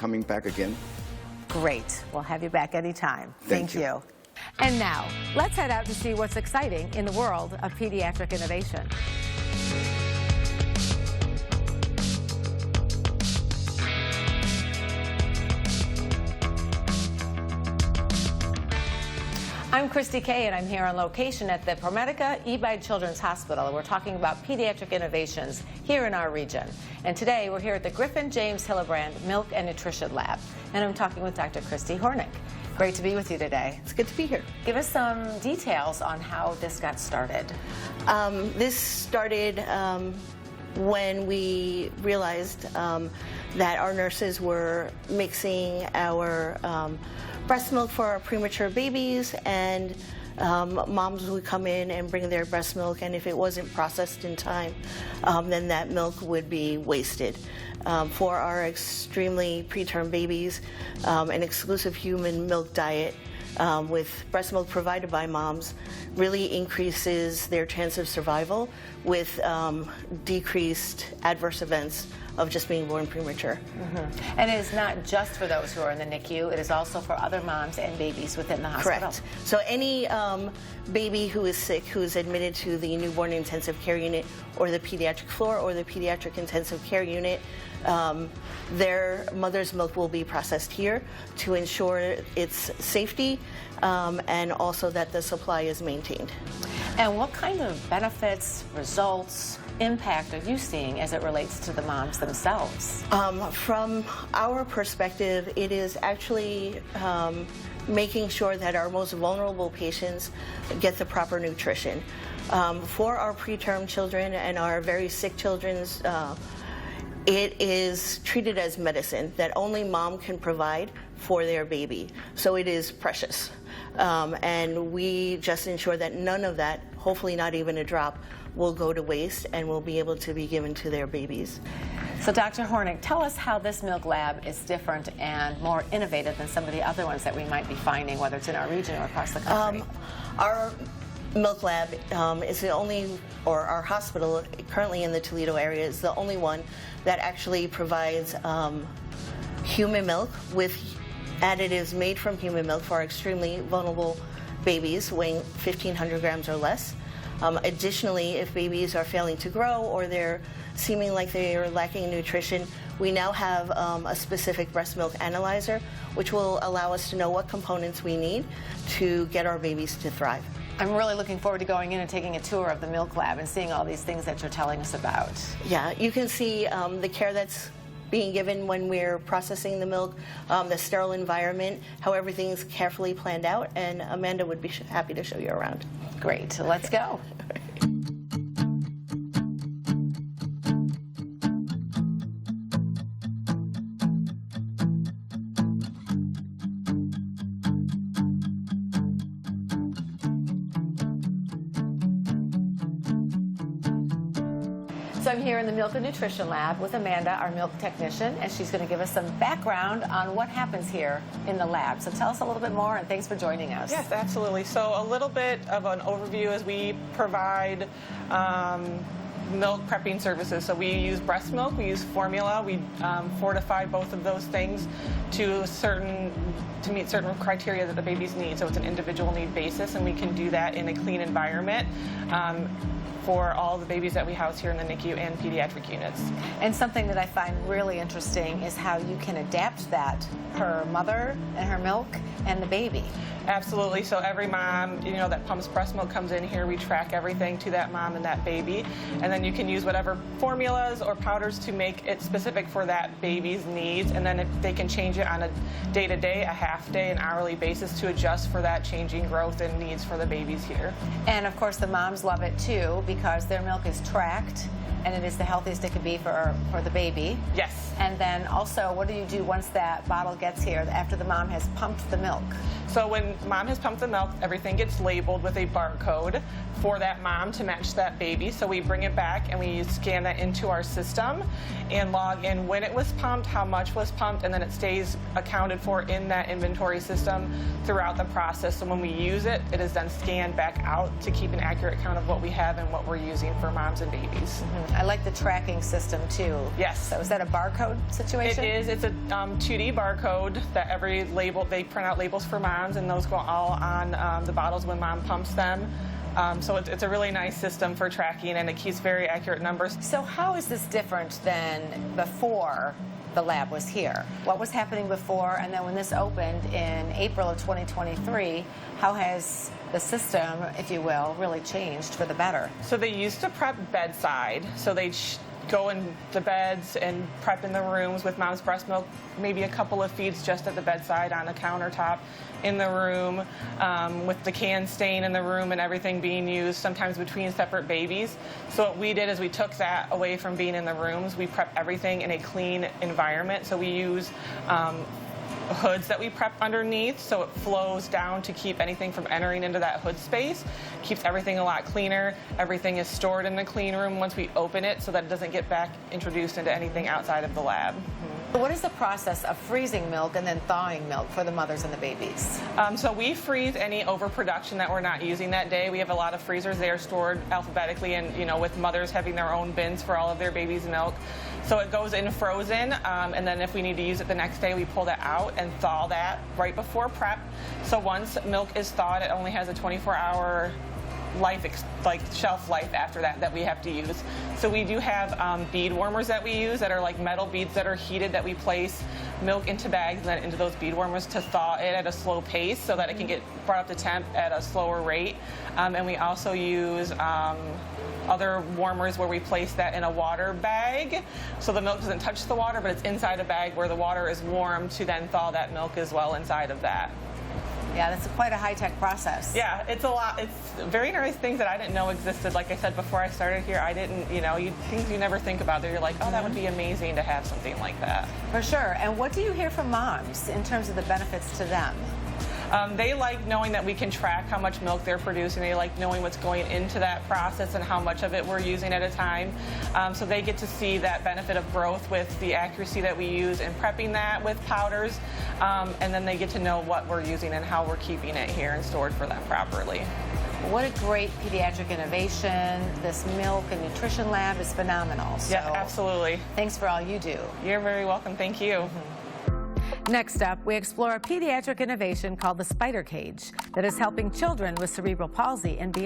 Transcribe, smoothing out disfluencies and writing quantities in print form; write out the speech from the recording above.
coming back again. Great. We'll have you back anytime. Thank you. And now, let's head out to see what's exciting in the world of pediatric innovation. I'm Kristie K, and I'm here on location at the ProMedica Ebeid Children's Hospital. We're talking about pediatric innovations here in our region. And today we're here at the Griffin James Hillabrand Milk and Nutrition Lab. And I'm talking with Dr. Kristie Hornick. Great to be with you today. It's good to be here. Give us some details on how this got started. This started when we realized that our nurses were mixing our breast milk for our premature babies, and moms would come in and bring their breast milk, and if it wasn't processed in time, then that milk would be wasted. For our extremely preterm babies, an exclusive human milk diet with breast milk provided by moms really increases their chance of survival with decreased adverse events of just being born premature. Mm-hmm. And it is not just for those who are in the NICU, it is also for other moms and babies within the hospital. Correct. So any baby who is sick, who is admitted to the newborn intensive care unit or the pediatric floor or the pediatric intensive care unit, their mother's milk will be processed here to ensure its safety and also that the supply is maintained. And what kind of benefits, results, impact are you seeing as it relates to the moms themselves? From our perspective, it is actually making sure that our most vulnerable patients get the proper nutrition. For our preterm children and our very sick children's, it is treated as medicine that only mom can provide for their baby. So it is precious. And we just ensure that none of that, hopefully not even a drop, will go to waste and will be able to be given to their babies. So Dr. Hornick, tell us how this milk lab is different and more innovative than some of the other ones that we might be finding, whether it's in our region or across the country. Our milk lab is the only, or our hospital currently in the Toledo area is the only one that actually provides human milk with additives made from human milk for our extremely vulnerable babies weighing 1,500 grams or less. Additionally, if babies are failing to grow or they're seeming like they are lacking nutrition, we now have a specific breast milk analyzer, which will allow us to know what components we need to get our babies to thrive. I'm really looking forward to going in and taking a tour of the milk lab and seeing all these things that you're telling us about. Yeah, you can see the care that's being given when we're processing the milk, the sterile environment, how everything's carefully planned out, and Amanda would be happy to show you around. Great, let's go. So I'm here in the Milk and Nutrition Lab with Amanda, our milk technician, and she's going to give us some background on what happens here in the lab. So tell us a little bit more, and thanks for joining us. Yes, absolutely. So a little bit of an overview as we provide milk prepping services. So we use breast milk, we use formula, we fortify both of those things to meet certain criteria that the babies need. So it's an individual need basis, and we can do that in a clean environment for all the babies that we house here in the NICU and pediatric units. And something that I find really interesting is how you can adapt that per mother and her milk and the baby. Absolutely. So every mom, that pumps breast milk comes in here. We track everything to that mom and that baby. And then you can use whatever formulas or powders to make it specific for that baby's needs. And then they can change it on a day-to-day, a half-day, an hourly basis to adjust for that changing growth and needs for the babies here. And of course the moms love it too because their milk is tracked and it is the healthiest it could be for the baby. Yes. And then also, what do you do once that bottle gets here after the mom has pumped the milk? So when mom has pumped the milk, everything gets labeled with a barcode for that mom to match that baby. So we bring it back and we scan that into our system and log in when it was pumped, how much was pumped, and then it stays accounted for in that inventory system throughout the process. So when we use it, it is then scanned back out to keep an accurate count of what we have and what we're using for moms and babies. Mm-hmm. I like the tracking system too. Yes. So is that a barcode situation? It is. It's a 2D barcode that every label, they print out labels for moms, and those go all on the bottles when mom pumps them. So it's a really nice system for tracking, and it keeps very accurate numbers. So how is this different than before the lab was here? What was happening before, and then when this opened in April of 2023, how has the system, if you will, really changed for the better? So they used to prep bedside. So they'd go in the beds and prep in the rooms with mom's breast milk, maybe a couple of feeds just at the bedside on a countertop in the room, with the can staying in the room and everything being used sometimes between separate babies. So what we did is we took that away from being in the rooms. We prep everything in a clean environment. So we use hoods that we prep underneath, so it flows down to keep anything from entering into that hood space. Keeps everything a lot cleaner. Everything is stored in the clean room once we open it, so that it doesn't get back introduced into anything outside of the lab. What is the process of freezing milk and then thawing milk for the mothers and the babies? So we freeze any overproduction that we're not using that day. We have a lot of freezers. They are stored alphabetically, and with mothers having their own bins for all of their baby's milk. So it goes in frozen, and then if we need to use it the next day, we pull that out and thaw that right before prep. So once milk is thawed, it only has a 24-hour shelf life after that we have to use. So we do have bead warmers that we use that are like metal beads that are heated, that we place milk into bags and then into those bead warmers to thaw it at a slow pace so that it can get brought up to temp at a slower rate. And we also use other warmers where we place that in a water bag, so the milk doesn't touch the water, but it's inside a bag where the water is warm to then thaw that milk as well inside of that. Yeah, that's quite a high-tech process. Yeah, it's a lot. It's very nice things that I didn't know existed. Like I said before I started here, I didn't, things you never think about that you're like, oh, that would be amazing to have something like that. For sure. And what do you hear from moms in terms of the benefits to them? They like knowing that we can track how much milk they're producing. They like knowing what's going into that process and how much of it we're using at a time. So they get to see that benefit of growth with the accuracy that we use in prepping that with powders. And then they get to know what we're using and how we're keeping it here and stored for them properly. What a great pediatric innovation. This milk and nutrition lab is phenomenal. So yeah, absolutely. Thanks for all you do. You're very welcome. Thank you. Next up, we explore a pediatric innovation called the Spider Cage that is helping children with cerebral palsy and beyond.